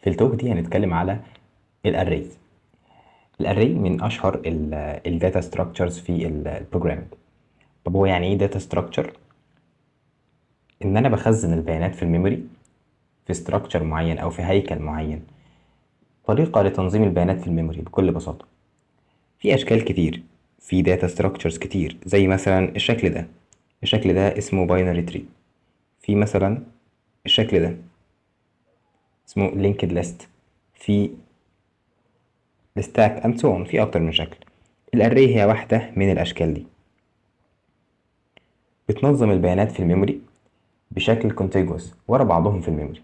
في التوك دي هنتكلم على الاريز. الاري من اشهر الداتا ستراكشرز في البروجرامينج. طب هو يعني ايه داتا ستراكشر؟ ان انا بخزن البيانات في الميموري في ستراكشر معين او في هيكل معين، طريقه لتنظيم البيانات في الميموري بكل بساطه. في اشكال كتير، في داتا ستراكشرز كتير، زي مثلا الشكل ده اسمه باينري تري. في مثلا الشكل ده اسمه لينكد ليست. في الستاك اند سو اون، في اكتر من شكل. الاري هي واحده من الاشكال دي، بتنظم البيانات في الميموري بشكل كونتيجوس ورا بعضهم في الميموري.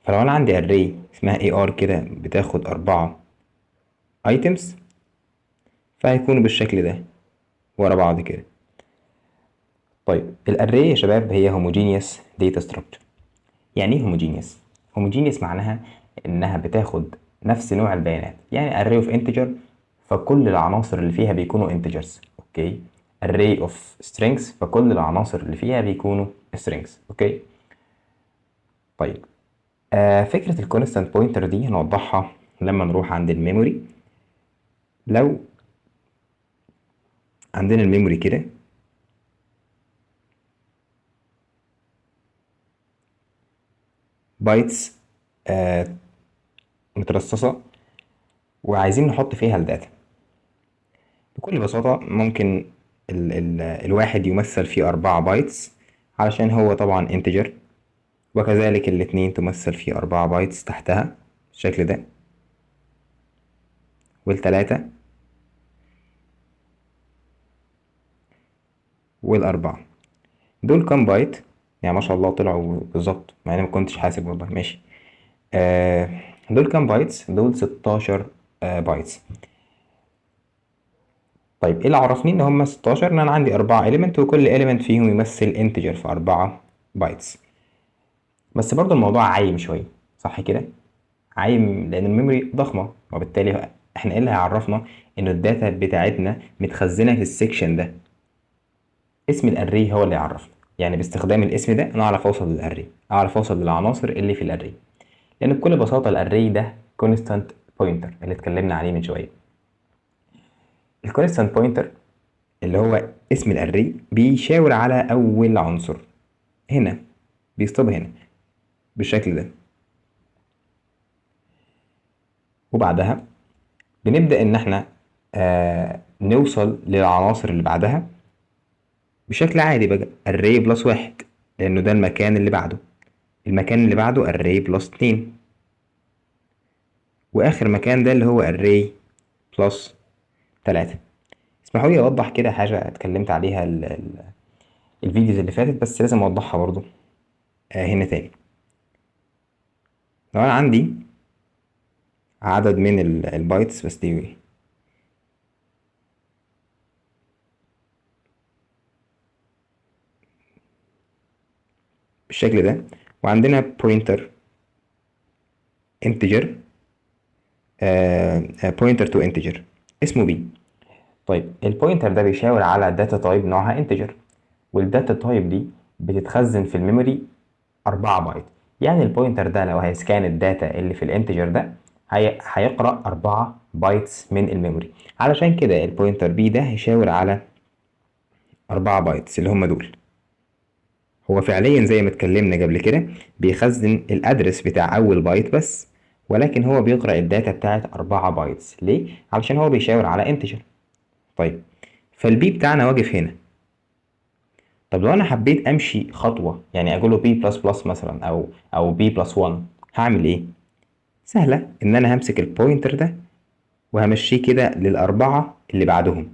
فلو انا عندي array اسمها AR كده بتاخد 4 items، فهيكونوا بالشكل ده ورا بعض كده. طيب الاري يا شباب هي homogeneous data structure. يعني ايه homogeneous؟ homogeneous معناها انها بتاخد نفس نوع البيانات. يعني array of integer، فكل العناصر اللي فيها بيكونوا integers. اوكي. array of strings، فكل العناصر اللي فيها بيكونوا strings. اوكي. طيب فكرة الكونستانت بوينتر دي هنوضحها لما نروح عند الميموري. لو عندنا الميموري كده، بايتس مترصصة، وعايزين نحط فيها الداتا، بكل بساطة ممكن الواحد يمثل فيه 4 بايتس علشان هو طبعا انتجر، وكذلك الاتنين تمثل فيه 4 بايتس تحتها بالشكل ده، والتلاتة والأربعة. دول كام بايت؟ يعني ما شاء الله طلعوا بالظبط، مع اني ما كنتش حاسب والله. ماشي. دول كام بايتس؟ دول 16 بايتس. طيب ايه اللي عرفني ان هم 16؟ ان انا عندي 4 element وكل element فيهم يمثل انتجر في 4 بايتس. بس برضو الموضوع عايم شوية، صح كده؟ عايم لان الميموري ضخمة، وبالتالي احنا ايه اللي هيعرفنا ان الداتا بتاعتنا متخزنة في السكشن ده؟ اسم الاري هو اللي يعرفنا. يعني باستخدام الاسم ده انا اعرف اوصل للاري، اعرف اوصل للعناصر اللي في الاري. لان بكل بساطة الاري ده constant pointer اللي اتكلمنا عليه من شوية. الكونستانت بوينتر اللي هو اسم الاري بيشاور على اول عنصر هنا، بيصطب هنا بالشكل ده، وبعدها بنبدأ ان احنا نوصل للعناصر اللي بعدها بشكل عادي بقى. array بلس 1 لانه ده المكان اللي بعده، المكان اللي بعده array بلس 2، واخر مكان ده اللي هو array بلس 3. اسمحوا لي اوضح كده حاجة اتكلمت عليها الفيديوز اللي فاتت، بس لازم اوضحها برضو هنا تاني. لو انا عندي عدد من البايتس، بس دي بالشكل ده، وعندنا بوينتر انتجر، بوينتر تو انتجر اسمه بي. طيب البوينتر ده بيشاور على داتا تايب نوعها انتجر، والداتا تايب دي بتتخزن في الميموري 4 بايت. يعني البوينتر ده لو هيسكان الداتا اللي في الانتجر ده هيقرأ 4 بايتس من الميموري. علشان كده البوينتر بي ده هيشاور على 4 بايتس اللي هم دول. هو فعليا زي ما اتكلمنا قبل كده بيخزن الادرس بتاع اول بايت بس، ولكن هو بيقرأ الداتا بتاعت 4 بايتس. ليه؟ علشان هو بيشاور على انتجر. طيب فالبي بتاعنا واقف هنا. طب لو انا حبيت امشي خطوة، يعني اقول له بي بلس بلس مثلا او بي بلس 1، هعمل ايه؟ سهلة، ان انا همسك البوينتر ده وهمشيه كده للاربعة اللي بعدهم.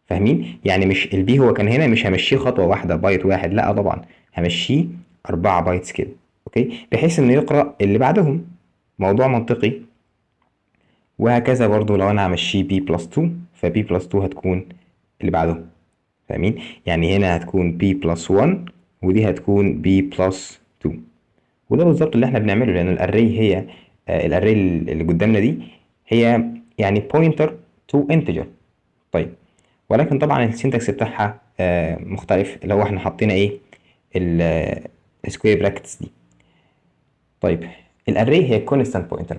فاهمين؟ يعني مش البي هو كان هنا، مش همشيه خطوة واحدة بايت واحد، لا طبعا همشيه 4 بايتس كده. اوكي، بحيث انه يقرأ اللي بعدهم. موضوع منطقي. وهكذا برضو لو انا همشيه بي بلس 2، فبي بلس 2 هتكون اللي بعدهم. فاهمين؟ يعني هنا هتكون بي بلس 1، ودي هتكون بي بلس 2. وده بالظبط اللي احنا بنعمله، لان الاري هي الاري اللي قدامنا دي هي يعني بوينتر تو انتجر. طيب ولكن طبعا السينتاكس بتاعها مختلف، اللي هو احنا حطينا ايه؟ السكوير براكتس دي. طيب الاري هي كونستانت بوينتر،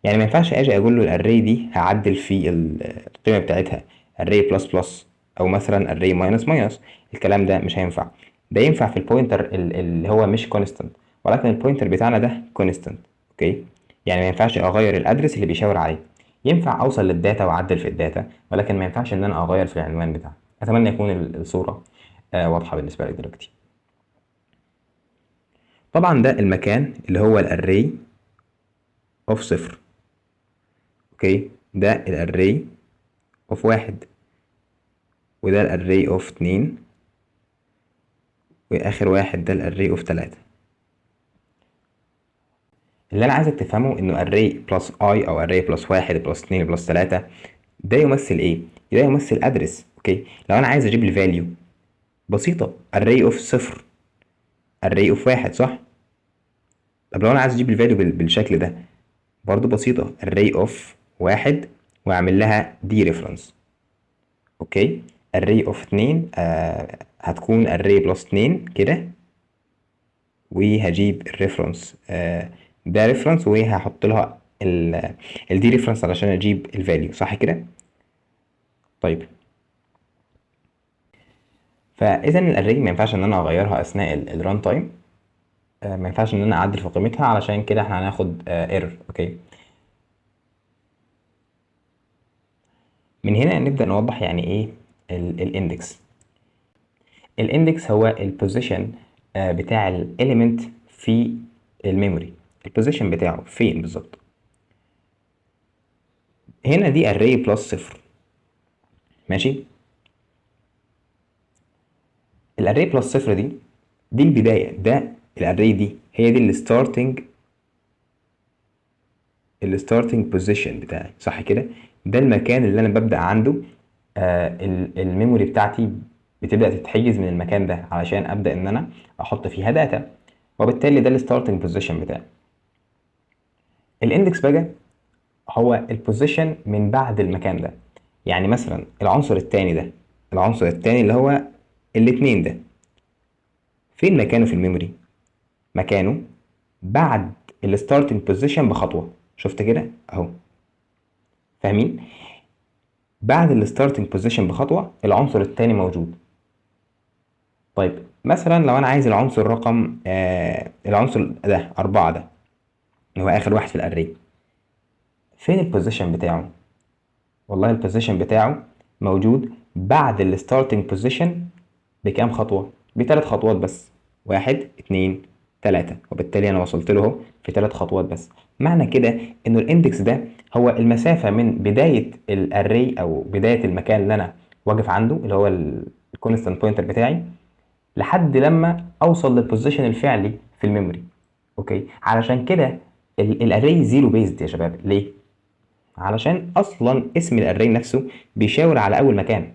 يعني ما ينفعش اجي اقول له الاري دي هعدل في القيمه بتاعتها array بلس بلس او مثلا array ماينس ماينس. الكلام ده مش هينفع. ده ينفع في البوينتر اللي هو مش كونستانت، ولكن البوينتر بتاعنا ده كونستانت. اوكي، يعني ما ينفعش اغير الادرس اللي بيشاور عليه. ينفع اوصل للداتا واعدل في الداتا، ولكن ما ينفعش ان انا اغير في العنوان بتاعه. اتمنى يكون الصوره واضحه بالنسبه لك دلوقتي. طبعا ده المكان اللي هو الاري اوف صفر. اوكي، ده الاري اوف واحد، وده الاري اوف اتنين، واخر واحد ده الاري اوف تلاتة. اللي انا عايزك تفهمه انه array بلس i او array بلس واحد بلس اتنين بلس تلاتة ده يمثل ايه؟ ده يمثل ادرس. اوكي، لو انا عايز اجيب الفاليو بسيطة، array اوف صفر، array اوف واحد، صح؟ طب لو انا عايز اجيب الفاليو بالشكل ده برضو بسيطة، array اوف واحد واعمل لها دي ريفرنس. اوكي، array اوف اتنين هتكون array بلس اتنين كده، وهجيب الريفرنس ده ريفرنس، وهحط لها الدي ريفرنس علشان اجيب الفاليو، صح كده؟ طيب، فاذا الاري ما ينفعش ان انا اغيرها اثناء الران تايم. ما ينفعش ان انا اعدل في قيمتها، علشان كده احنا هناخد ايرور. اوكي، من هنا نبدا نوضح يعني ايه الاندكس. الاندكس هو البوزيشن بتاع الاليمنت في الميموري. البوزيشن بتاعه فين بالظبط. هنا دي array بلس صفر، ماشي. الاري بلس صفر دي البدايه، ده الاري دي هي دي الستارتنج بوزيشن بتاعي، صح كده؟ ده المكان اللي انا ببدا عنده الميموري بتاعتي بتبدا تتحجز من المكان ده علشان ابدا ان انا احط فيها داتا، وبالتالي ده الستارتنج بوزيشن بتاعي. الاندكس بقى هو البوزيشن من بعد المكان ده. يعني مثلا العنصر الثاني ده، العنصر الثاني اللي هو الاتنين ده، فين مكانه في الميموري؟ مكانه بعد الستارتنج بوزيشن بخطوه. شفت كده اهو، فاهمين؟ بعد الستارتنج بوزيشن بخطوه العنصر الثاني موجود. طيب مثلا لو انا عايز العنصر رقم العنصر ده 4 ده اللي هو اخر واحد في الاري، فين البوزيشن بتاعه؟ والله البوزيشن بتاعه موجود بعد الستارتنج بوزيشن بكام خطوه؟ بثلاث خطوات بس، واحد اتنين تلاتة، وبالتالي انا وصلت له اهو في ثلاث خطوات بس. معنى كده انه الاندكس ده هو المسافة من بداية الاري او بداية المكان اللي انا واقف عنده اللي هو الكونستانت بوينتر بتاعي، لحد لما اوصل للبوزيشن الفعلي في الميموري. اوكي، علشان كده الاري زيرو بيزد يا شباب. ليه؟ علشان اصلا اسم الاري نفسه بيشاور على اول مكان،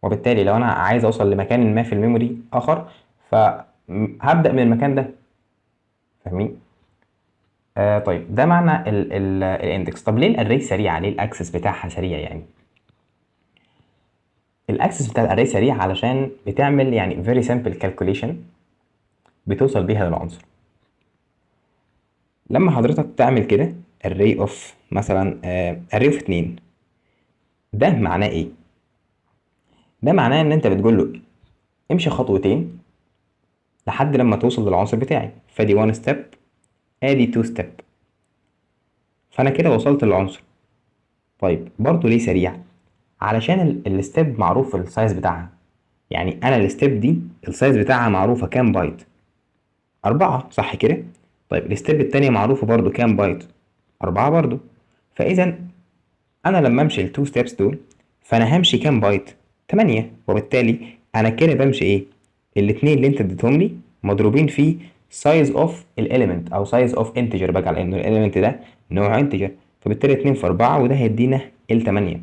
وبالتالي لو انا عايز اوصل لمكان ما في الميموري اخر فهبدأ من المكان ده، فاهمين؟ طيب ده معنى الاندكس. طب ليه الاري سريعه؟ ليه الاكسس بتاعها سريع يعني؟ الاكسس بتاع الاري سريع علشان بتعمل يعني very simple calculation بتوصل بيها للعنصر. لما حضرتك تعمل كده array of مثلا array of 2، ده معناه ايه؟ ده معناه ان انت بتقول له امشي خطوتين لحد لما توصل للعنصر بتاعي، فدي 1 step ادي 2 step، فانا كده وصلت للعنصر. طيب برضه ليه سريع؟ علشان الستيب معروف السايز بتاعها. يعني انا الستيب دي السايز بتاعها معروفه كام بايت؟ 4، صح كده؟ طيب الستيب التانية معروفه برضو كام بايت؟ 4 برضو. فاذا انا لما امشي التو ستيبس دول فانا همشي كام بايت؟ 8، وبالتالي انا كده بمشي ايه؟ الاتنين اللي انت اديتهم لي مضروبين في سايز اوف الاليمنت او سايز اوف انتجر بقى، على انه الاليمنت ده نوعه انتجر، فبالتالي 2 في 4 وده هيدينا ال 8.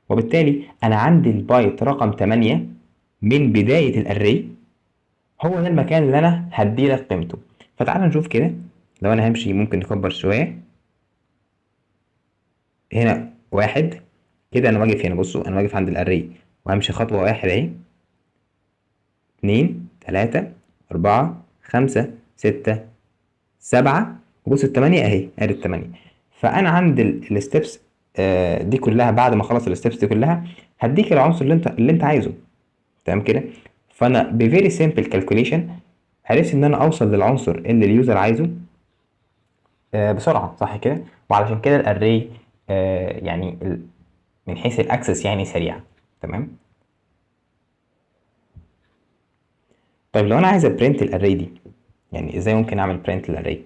وبالتالي انا عندي البايت رقم 8 من بداية الاري هو ده المكان اللي انا هديلك قيمته. فتعال نشوف كده. لو انا همشي ممكن نكبر شوية، هنا واحد كده انا واقف هنا، بصوا انا واقف عند الاري وهمشي خطوة واحد اهي، اتنين تلاتة اربعة خمسة ستة سبعة وبص التمانية اهي، ادي التمانية. فانا عند الستبس دي كلها، بعد ما اخلص الستبس دي كلها هديك العنصر اللي انت عايزه. تمام كده. فانا بفيري سيمبل كالكوليشن عرفت ان انا اوصل للعنصر اللي اليوزر عايزه بسرعه، صح كده. وعلشان كده الاري يعني من حيث الاكسس يعني سريع. تمام. طيب لو انا عايز ابرنت الاري دي، يعني ازاي ممكن اعمل برنت للاري؟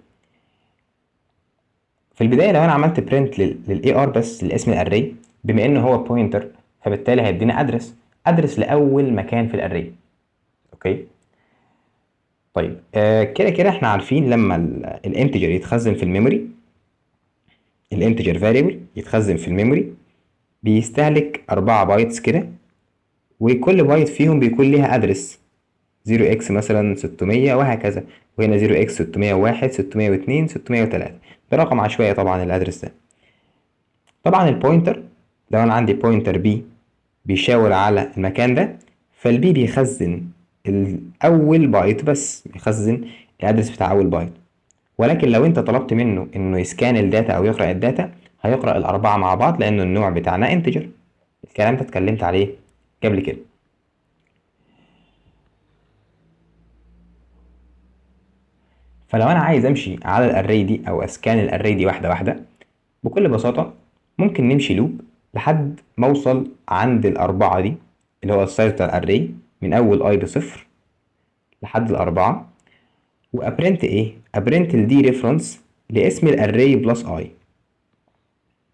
في البدايه لو انا عملت برنت للاي ار بس لاسم الاري، بما انه هو بوينتر فبالتالي هيدينا ادرس لاول مكان في الاري. اوكي. طيب كده كده احنا عارفين لما الانتجر يتخزن في الميموري، الانتجر فاريبل يتخزن في الميموري بيستهلك 4 بايتس كده، وكل بايت فيهم بيكون ليها ادرس 0x مثلا 600 وهكذا، وهنا 0x 601 602 603. ده رقم عشوائي طبعا الادرس ده. طبعا البوينتر، لو انا عندي بوينتر بي بيشاور على المكان ده، فالبي بيخزن الاول بايت بس، بيخزن الادرس بتاع اول بايت. ولكن لو انت طلبت منه انه يسكان الداتا او يقرا الداتا، هيقرا الاربعه مع بعض لانه النوع بتاعنا انتجر. الكلام ده اتكلمت عليه قبل كده. فلو انا عايز امشي على الاري دي او اسكان الاري دي واحده واحده، بكل بساطه ممكن نمشي لوب لحد ما اوصل عند الاربعه دي، اللي هو السايز بتاع الاري من اول اي بصفر لحد الاربعه، وابرنت ايه؟ ابرنت الدي ريفرنس لاسم الاري بلس اي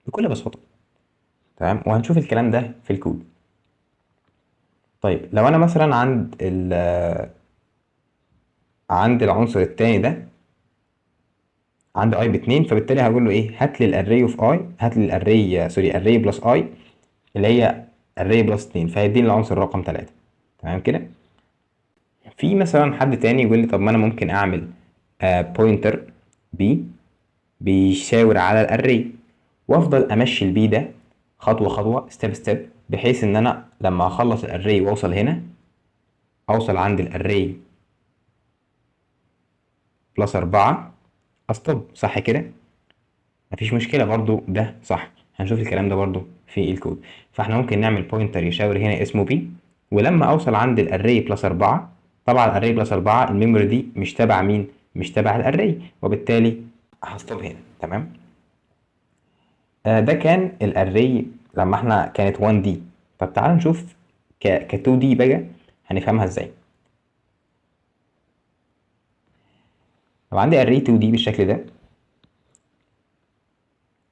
بكل بساطه. تمام. وهنشوف الكلام ده في الكود. طيب لو انا مثلا عند العنصر التاني ده عند اي باتنين، فبالتالي هقول له ايه؟ هات لي الاري اوف اي، هات لي الاري سوري الاري بلس اي اللي هي الري بلس 2، فهيديني العنصر رقم 3. تمام كده. في مثلا حد تاني يقول لي طب ما انا ممكن اعمل بوينتر بي بيشاور على الاري، وافضل امشي البي ده خطوه خطوه ستيب ستيب، بحيث ان انا لما اخلص الاري واوصل هنا، اوصل عند الاري بلس 4 استوب، صح كده. مفيش مشكله برضو، ده صح. هنشوف الكلام ده برضو في الكود. فاحنا ممكن نعمل بوينتر يشاور هنا اسمه بي، ولما اوصل عند الاري بلس 4، طبعا الاري بلس 4 الميموري دي مش تبع مين؟ مش تبع الاري، وبالتالي هستوب هنا. تمام. ده كان الاري لما احنا كانت 1 دي. طب تعالوا نشوف ك 2 دي بقى هنفهمها ازاي. لو عندي اري 2 دي بالشكل ده،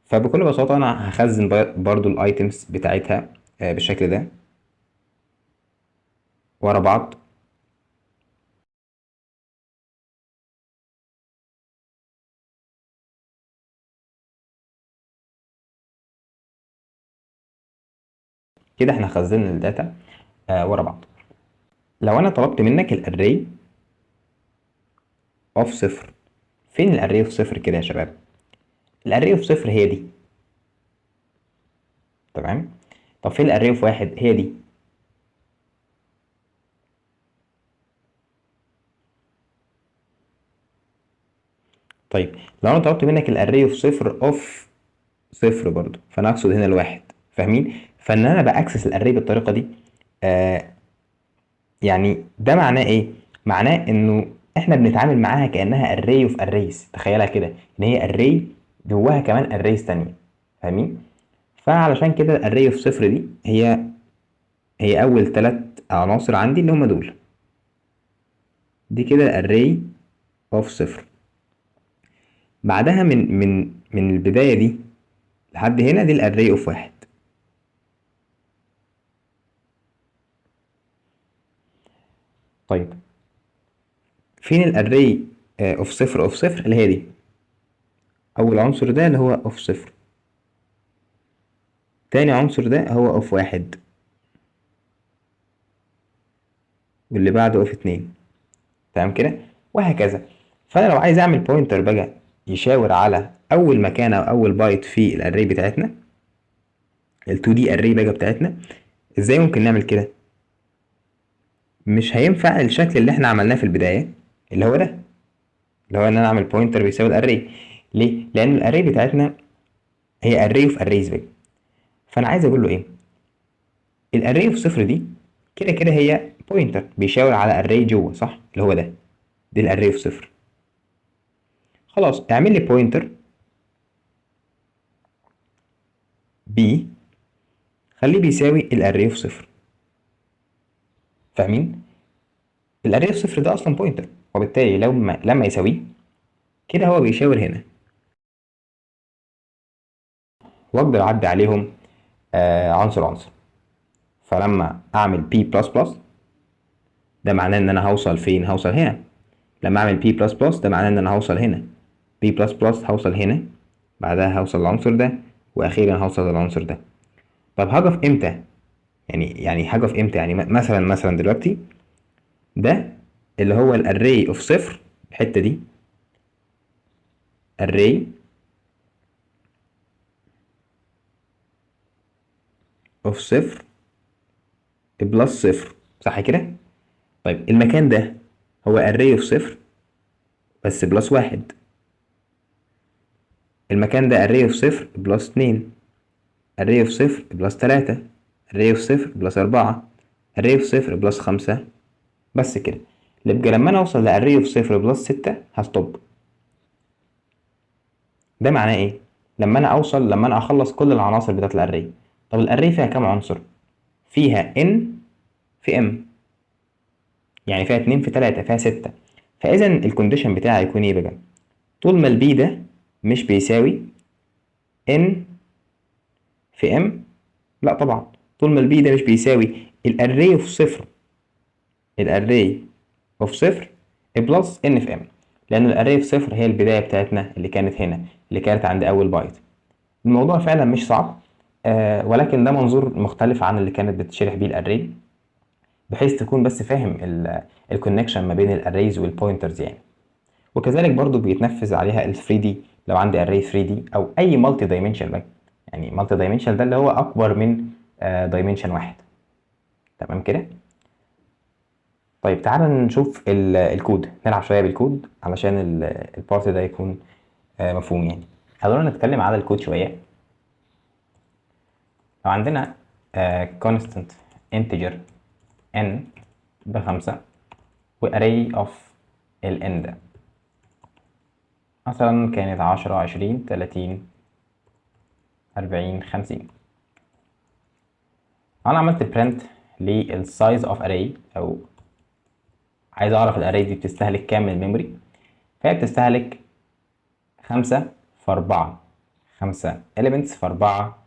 فبكل بساطة أنا هخزن برضو الأيتمز بتاعتها بالشكل ده ورا بعض. كده احنا خزنا الداتا ورا بعض. لو أنا طلبت منك الأري أوف صفر، فين الأري أوف صفر كده يا شباب؟ الأري أوف صفر هي دي. تمام. طب فين الأري أوف واحد؟ هي دي. طيب لو أنا طلبت منك الأري أوف صفر أوف صفر برضو، فأنا أقصد هنا الواحد. فاهمين؟ فإن أنا بأكسس الأري بالطريقة دي آه يعني ده معناه ايه؟ معناه انه احنا بنتعامل معاها كانها array اوف arrays. تخيلها كده ان هي array جواها كمان arrays تانية. فاهمين؟ فعلشان كده الاري اوف صفر دي هي اول 3 عناصر عندي اللي هم دول. دي كده الاري اوف صفر. بعدها من البداية دي لحد هنا دي الاري اوف واحد. طيب فين الاري اوف صفر اوف صفر اللي هي دي؟ اول عنصر ده اللي هو اوف صفر، تاني عنصر ده هو اوف واحد، واللي بعده اوف اتنين. تمام كده. وهكذا. فانا لو عايز اعمل بوينتر بقى يشاور على اول مكان او اول بايت في الاري بتاعتنا، ال 2 دي اري بقى بتاعتنا، ازاي ممكن نعمل كده؟ مش هينفع الشكل اللي احنا عملناه في البدايه، اللي هو ده، اللي هو ان انا اعمل بوينتر بيساوي الاري. ليه؟ لان الاري بتاعتنا هي اري اوف اريز بقى. فانا عايز اقول له ايه؟ الاري اوف صفر دي كده كده هي بوينتر بيشاور على اري جوه، صح؟ اللي هو ده، دي الاري اوف صفر. خلاص اعمل لي بوينتر بي، خليه بيساوي الاري اوف صفر. فاهمين؟ الاري اوف صفر ده اصلا بوينتر، وبالتالي لما يساويه كده هو بيشاور هنا، واقدر اعدي عليهم عنصر عنصر. فلما اعمل بي بلس بلس ده معناه ان انا هوصل فين؟ هوصل هنا. لما اعمل بي بلس بلس ده معناه ان انا هوصل هنا. بي بلس بلس هوصل هنا، بعدها هوصل للعنصر ده، واخيرا هوصل للعنصر ده. طب هقف امتى؟ يعني هقف امتى؟ يعني مثلا دلوقتي ده اللي هو الاري اوف صفر، الحته دي array اوف صفر بلس صفر، صح كده؟ طيب المكان ده هو array اوف صفر بس بلس واحد. المكان ده array اوف صفر بلس اتنين، array اوف صفر بلس تلاتة، array اوف صفر بلس أربعة، array اوف صفر بلس خمسة. بس كده. يبقى لما انا اوصل لاري اوف صفر بلس ستة هستوب. ده معناه ايه؟ لما انا اخلص كل العناصر بتاعت الاري. طب الاري فيها كام عنصر؟ فيها ان في ام، يعني فيها 2 في 3 فيها 6. فاذا الكونديشن بتاعي هيكون ايه بقى؟ طول ما البي ده مش بيساوي ان في ام، لا طبعا طول ما البي ده مش بيساوي الاري اوف صفر، الاري اوف صفر بلس ان في ام، لان الاري اوف صفر هي البدايه بتاعتنا اللي كانت هنا، اللي كانت عند اول بايت. الموضوع فعلا مش صعب، ولكن ده منظور مختلف عن اللي كانت بتشرح بيه الاري، بحيث تكون بس فاهم الكونكشن ما بين الاريز والبوينترز يعني. وكذلك برضو بيتنفذ عليها ال 3 دي لو عندي اري 3 دي او اي مالتي دايمنشن. يعني مالتي دايمنشن ده اللي هو اكبر من دايمنشن واحد. تمام كده؟ طيب تعالى نشوف الكود، نلعب شويه بالكود علشان البارت ده يكون مفهوم يعني. خلونا نتكلم على الكود شويه. لو عندنا constant integer n بخمسة وarray of ال n ده مثلا كانت 10 20 30 40 50. انا عملت print للsize of array، او عايز اعرف الاري دي بتستهلك كام من الميموري. فهي بتستهلك 5 في 4، 5 elements في 4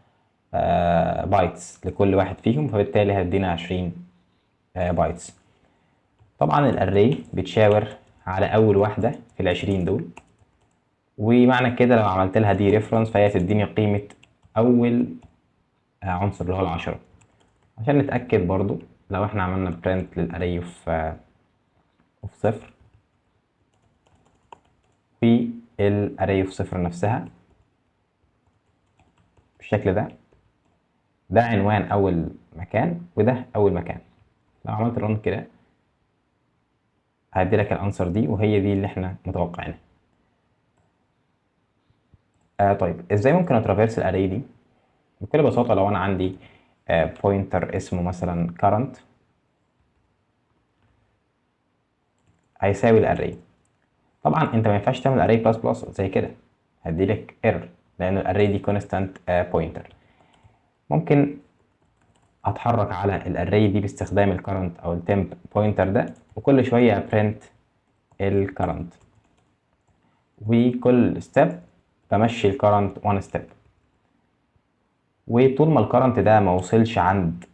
بايتس لكل واحد فيهم، فبالتالي هتدينا 20 بايتس. طبعا الاري بتشاور على اول واحده في ال20 دول، ومعنى كده لو عملت لها دي ريفرنس فهي تديني قيمه اول عنصر اللي هو العشرة. عشان نتاكد برضو لو احنا عملنا برنت للاري اوف صفر في الاري اوف صفر نفسها بالشكل ده، ده عنوان اول مكان وده اول مكان. لو عملت رن كده هيدي لك الانسر دي، وهي دي اللي احنا متوقعينها. طيب ازاي ممكن اترافيرس الاري دي؟ بكل بساطه لو انا عندي بوينتر اسمه مثلا current هيساوي الاري. طبعا انت ما ينفعش تعمل اري بلس بلس زي كده، هدي لك ايرور لان الاري دي كونستانت بوينتر. ممكن اتحرك على الاري دي باستخدام الكرنت او التمب بوينتر ده، وكل شويه برنت الكرنت، وكل ستيب بمشي الكرنت 1 ستيب. وطول ما الكرنت ده ما وصلش عند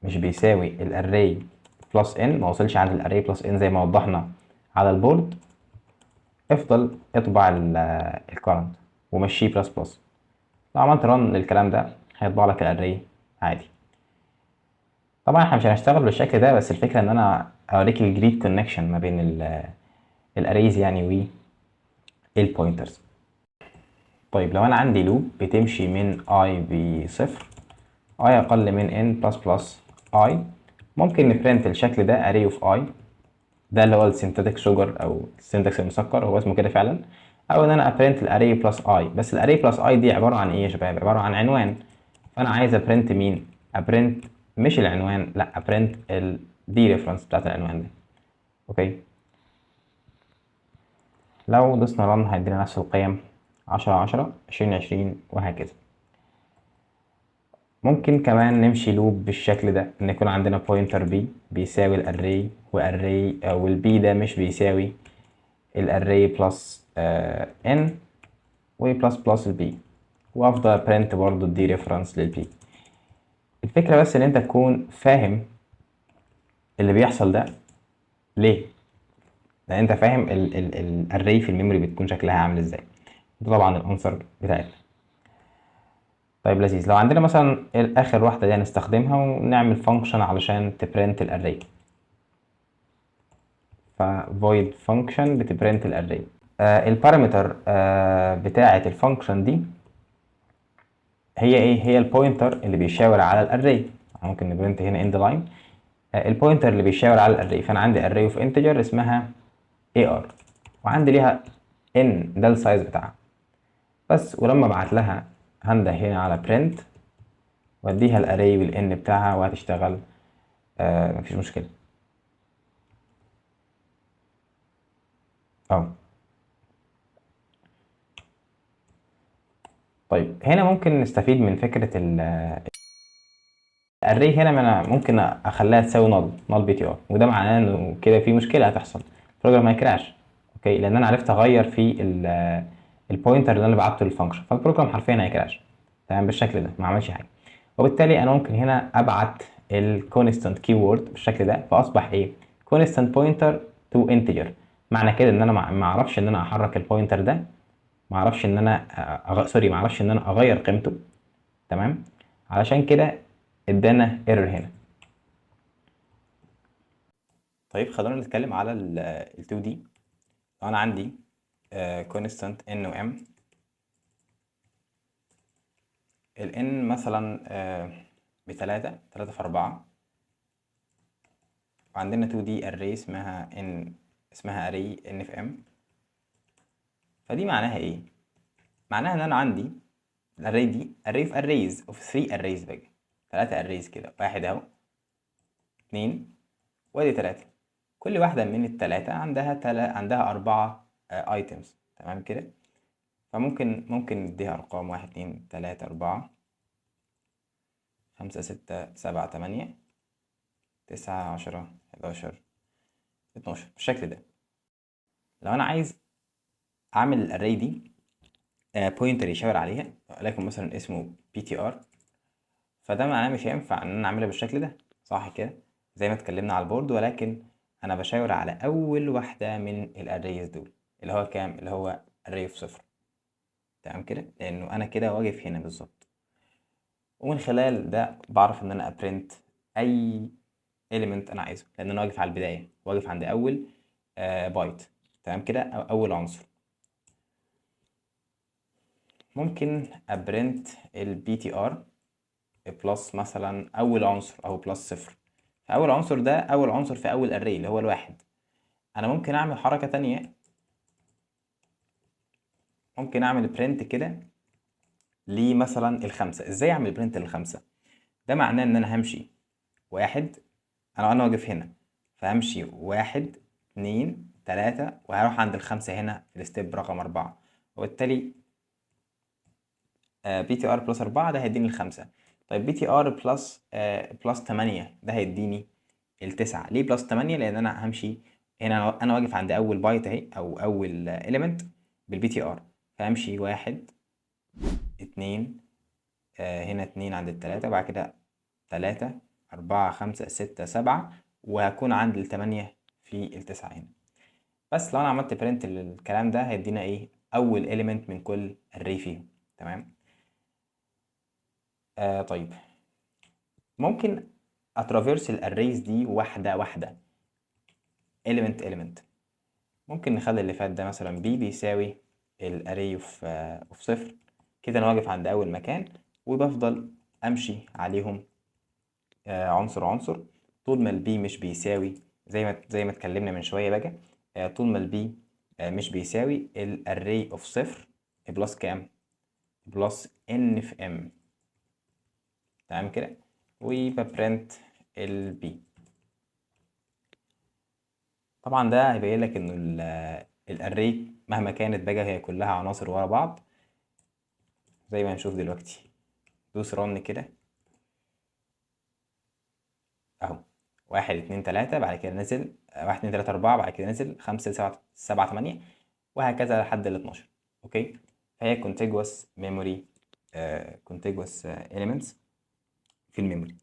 مش بيساوي الاري بلس ان، ما وصلش عند الاري بلس ان زي ما وضحنا على البورد، افضل اطبع الكرنت ومشيه بلس بلس. لو عملت رن للكلام ده هيطبع لك الاري عادي. طبعا احنا مش هنشتغل بالشكل ده، بس الفكره ان انا اوريك الجريد كونكشن ما بين الاريز يعني والبوينترز. طيب لو انا عندي لوب بتمشي من i بصفر i اقل من n بلس بلس i، ممكن نبرنت الشكل ده array of i، ده اللي هو السينتاتيك شوجر او السنتكس المسكر، هو اسمه كده فعلا او ان انا ابرنت الاري بلس اي. بس الاري بلس اي دي عباره عن ايه يا شباب؟ عباره عن عنوان. فانا عايز ابرنت مين؟ ابرنت مش العنوان، لا ابرنت دي ريفرنس بتاعت العنوان ده. اوكي. لو دوسنا رن هيدينا نفس القيم 10 10 20 20 وهكذا. ممكن كمان نمشي لوب بالشكل ده، ان يكون عندنا بوينتر بي بيساوي الاري واري، والبي ده مش بيساوي الاري بلس ان وبلس بلس البي، وافضل ابرنت برضو الدي ريفرنس للبي. الفكرة بس ان انت تكون فاهم اللي بيحصل ده ليه، لان انت فاهم الاري في الميموري بتكون شكلها عامل ازاي. ده طبعا الانسر بتاعتنا. طيب لذيذ. لو عندنا مثلا اخر واحدة دي هنستخدمها ونعمل فانكشن علشان تبرنت الاري. ف void function بتبرنت الاري. البارامتر بتاعة الفانكشن دي هي ايه؟ هي البوينتر اللي بيشاور على الاري. ممكن نبرنت هنا اند لاين البوينتر اللي بيشاور على الاري. فانا عندي اري اوف انتجر اسمها ar، وعندي ليها ان ده السايز بتاعها بس. ولما ابعت لها هنده هنا على print واديها الاري والان بتاعها وهتشتغل مفيش مشكله اهو. طيب هنا ممكن نستفيد من فكره الاري. هنا ما انا ممكن اخليها تساوي نل بي تي ار، وده معناه انه كده في مشكله هتحصل، البروجرام ما يكراش. اوكي، لان انا عرفت اغير في البوينتر اللي انا بعته للفانكشن، فالبروجرام حرفيا هيكراش. تمام بالشكل ده ما عملش حاجه. وبالتالي انا ممكن هنا ابعت الكونستانت كيورد بالشكل ده، فاصبح ايه؟ كونستانت بوينتر تو انتجر. معنى كده ان انا ما اعرفش ان انا احرك البوينتر ده، ما اعرفش ان انا سوري، ما اعرفش ان انا اغير قيمته. تمام. علشان كده ادانا ايرور هنا. طيب خلونا نتكلم على ال 2 دي. لو انا عندي constant n و m، ال n مثلا بتلاتة، 3 في 4، وعندنا 2 دي array اسمها n، اسمها array n في m. فدي معناها ايه؟ معناها ان انا عندي الاري دي array of arrays of 3 arrays بقى، 3 arrays كده، واحد اهو، 2 وادي 3. كل واحدة من التلاتة عندها 4 items. تمام كده. فممكن نديها ارقام 1 2 3 4 5 6 7 8 9 10 11 12 بالشكل ده. لو انا عايز اعمل الاري دي بوينتر يشاور عليها، ولكن مثلا اسمه ptr، فده معناه مش هينفع ان انا اعملها بالشكل ده، صح كده؟ زي ما اتكلمنا على البورد، ولكن انا بشاور على اول واحده من الاريز دول، اللي هو كام؟ اللي هو array of 0. تمام كده، لانه انا كده واقف هنا بالظبط، ومن خلال ده بعرف ان انا ابرنت اي element انا عايزه، لان انا واقف على البدايه، واقف عند اول بايت. تمام كده، أو اول عنصر. ممكن ابرنت البي تي ار بلس مثلا اول عنصر، او بلس 0. فاول عنصر ده اول عنصر في اول array اللي هو الواحد. انا ممكن اعمل حركه تانية، ممكن اعمل برنت كده لمثلا الخمسة. ازاي اعمل برنت للخمسة؟ ده معناه ان انا همشي واحد، انا واقف هنا، فهمشي واحد 2 3 وهروح عند الخمسة هنا في الستيب رقم 4. وبالتالي بي تي ار بلس 4 ده هيديني الخمسة. طيب بي تي ار بلس 8 ده هيديني التسعة. ليه بلس 8؟ لان انا همشي هنا، انا واقف عند اول بايت اهي، او اول اليمنت بالبي تي ار. فهمشي واحد 2 هنا 2 عند التلاتة، وبعد كده 3 4 5 6 7، وهكون عند التمانية في التسعة هنا. بس لو انا عملت برنت للكلام ده هيدينا ايه؟ اول element من كل array فيهم. تمام. طيب ممكن اترافيرس الاريز دي واحده واحده، element. ممكن نخلي اللي فات ده مثلا b بيساوي الاري اوف صفر. كده انا واقف عند اول مكان، وبفضل امشي عليهم عنصر عنصر، طول ما البي مش بيساوي، زي ما اتكلمنا من شويه بقى. طول ما البي مش بيساوي الاري اوف صفر بلس كام؟ بلس ان في ام. تمام كده، وببرنت البي. طبعا ده هيبين لك انه الاري مهما كانت بقى هي كلها عناصر ورا بعض، زي ما هنشوف دلوقتي. دوس رن كده اهو، 1 2 3، بعد كده نزل 1 2 3 4، بعد كده نزل 5 6 7 8، وهكذا لحد ال 12. اوكي، فهي contiguous memory contiguous elements في الميموري.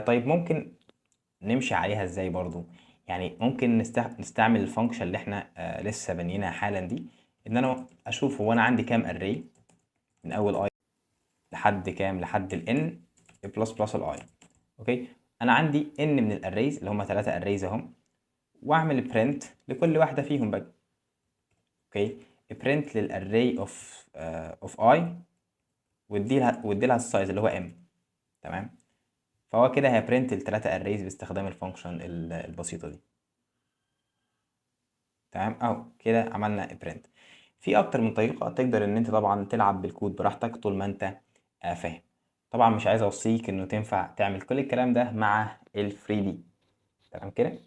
طيب ممكن نمشي عليها ازاي برضو؟ يعني ممكن نستعمل الفانكشن اللي احنا لسه بنيناها حالا دي، ان انا اشوف هو انا عندي كام اري من اول اي لحد كام، لحد الان بلس بلس الاي. اوكي، انا عندي ان من الاريز اللي هم 3 اريز اهم، واعمل برنت لكل واحده فيهم بقى. اوكي، برنت للاري اوف اي، وادي لها السايز اللي هو ام. تمام، فهو كده هيبرنت الثلاثه اريز باستخدام الفانكشن البسيطه دي. تمام، اهو كده عملنا برنت. في اكتر من طريقه تقدر ان انت طبعا تلعب بالكود براحتك طول ما انت فاهم. طبعا مش عايز اوصيك انه تنفع تعمل كل الكلام ده مع الفري دي. تمام كده.